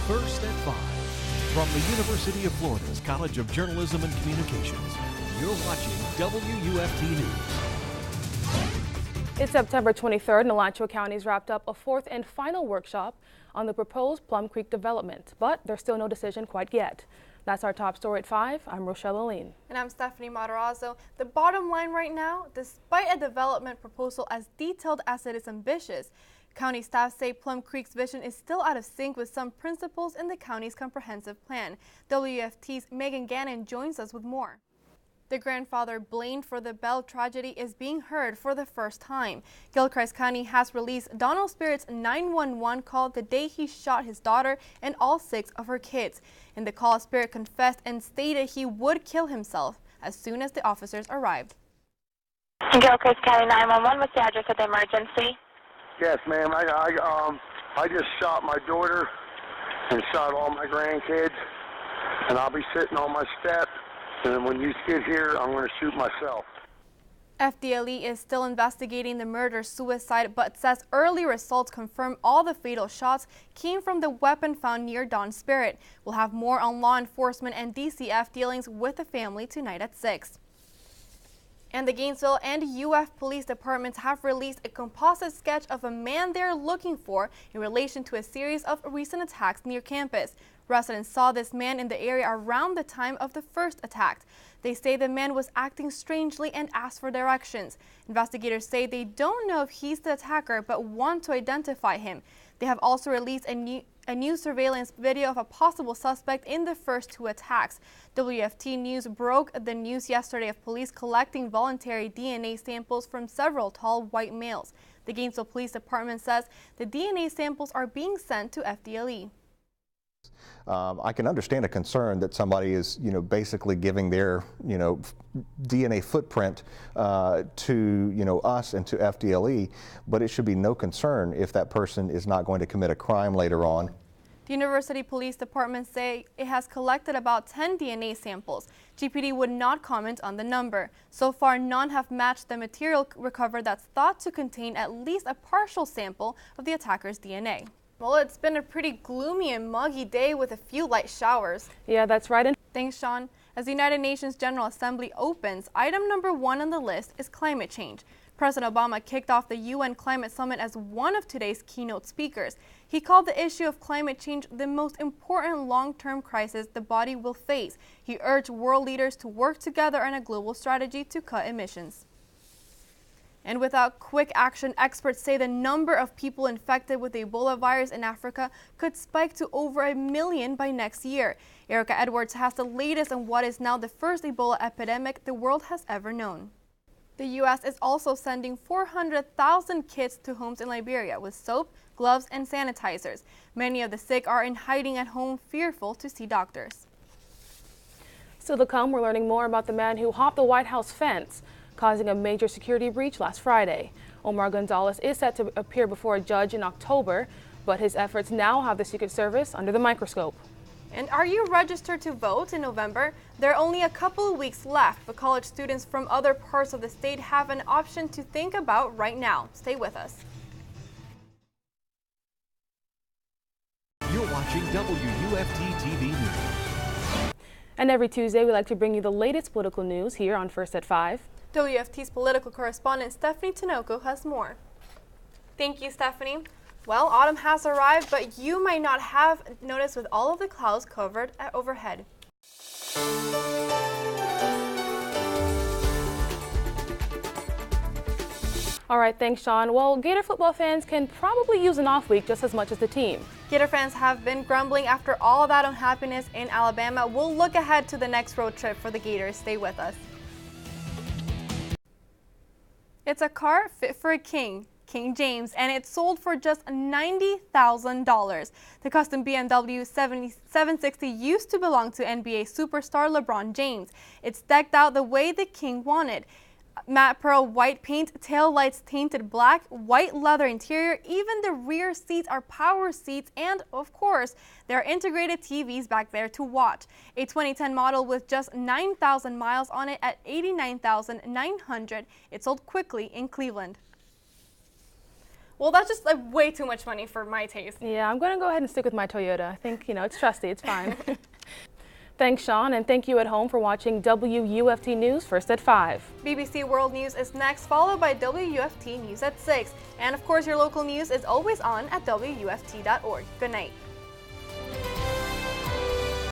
First at 5. From the University of Florida's College of Journalism and Communications, you're watching WUFT News. It's September 23rd, and Alachua County's wrapped up a fourth and final workshop on the proposed Plum Creek development, but there's still no decision quite yet. That's our top story at 5. I'm Rochelle Aline. And I'm Stephanie Matarazzo. The bottom line right now, despite a development proposal as detailed as it is ambitious, county staff say Plum Creek's vision is still out of sync with some principles in the county's comprehensive plan. WUFT's Megan Gannon joins us with more. The grandfather blamed for the Bell tragedy is being heard for the first time. Gilchrist County has released Donald Spirit's 911 call the day he shot his daughter and all 6 of her kids. In the call, Spirit confessed and stated he would kill himself as soon as the officers arrived. Gilchrist County 911, what's the address of the emergency? Yes, ma'am. I just shot my daughter and shot all my grandkids, and I'll be sitting on my step, and when you get here, I'm going to shoot myself. FDLE is still investigating the murder-suicide, but says early results confirm all the fatal shots came from the weapon found near Don Spirit. We'll have more on law enforcement and DCF dealings with the family tonight at 6. And the Gainesville and UF police departments have released a composite sketch of a man they're looking for in relation to a series of recent attacks near campus. Residents saw this man in the area around the time of the first attack. They say the man was acting strangely and asked for directions. Investigators say they don't know if he's the attacker but want to identify him. They have also released a new surveillance video of a possible suspect in the first 2 attacks. WFT News broke the news yesterday of police collecting voluntary DNA samples from several tall white males. The Gainesville Police Department says the DNA samples are being sent to FDLE. I can understand a concern that somebody is, basically giving their, DNA footprint to, us and to FDLE, but it should be no concern if that person is not going to commit a crime later on. The University Police Department say it has collected about 10 DNA samples. GPD would not comment on the number. So far, none have matched the material recovered that's thought to contain at least a partial sample of the attacker's DNA. Well, it's been a pretty gloomy and muggy day with a few light showers. Yeah, that's right. Thanks, Sean. As the United Nations General Assembly opens, item number 1 on the list is climate change. President Obama kicked off the UN Climate Summit as one of today's keynote speakers. He called the issue of climate change the most important long-term crisis the body will face. He urged world leaders to work together on a global strategy to cut emissions. And without quick action, experts say the number of people infected with the Ebola virus in Africa could spike to over 1 million by next year. Erica Edwards has the latest on what is now the first Ebola epidemic the world has ever known. The U.S. is also sending 400,000 kits to homes in Liberia with soap, gloves, and sanitizers. Many of the sick are in hiding at home, fearful to see doctors. Still to come, we're learning more about the man who hopped the White House fence, causing a major security breach last Friday. Omar Gonzalez is set to appear before a judge in October, but his efforts now have the Secret Service under the microscope. And are you registered to vote in November? There are only a couple of weeks left, but college students from other parts of the state have an option to think about right now. Stay with us. You're watching WUFT TV News. And every Tuesday, we like to bring you the latest political news here on First at 5. WFT's political correspondent Stephanie Tinoco has more. Thank you, Stephanie. Well, autumn has arrived, but you might not have noticed with all of the clouds covered overhead. All right, thanks, Sean. Well, Gator football fans can probably use an off week just as much as the team. Gator fans have been grumbling after all that unhappiness in Alabama. We'll look ahead to the next road trip for the Gators. Stay with us. It's a car fit for a king, King James, and it's sold for just $90,000. The custom BMW 760 used to belong to NBA superstar LeBron James. It's decked out the way the king wanted. Matte pearl white paint, tail lights tinted black, white leather interior, even the rear seats are power seats, and of course, there are integrated TVs back there to watch. A 2010 model with just 9,000 miles on it at $89,900. It sold quickly in Cleveland. Well, that's just like way too much money for my taste. Yeah, I'm going to go ahead and stick with my Toyota. I think, it's trusty, it's fine. Thanks, Sean, and thank you at home for watching WUFT News First at 5. BBC World News is next, followed by WUFT News at 6. And of course, your local news is always on at WUFT.org. Good night.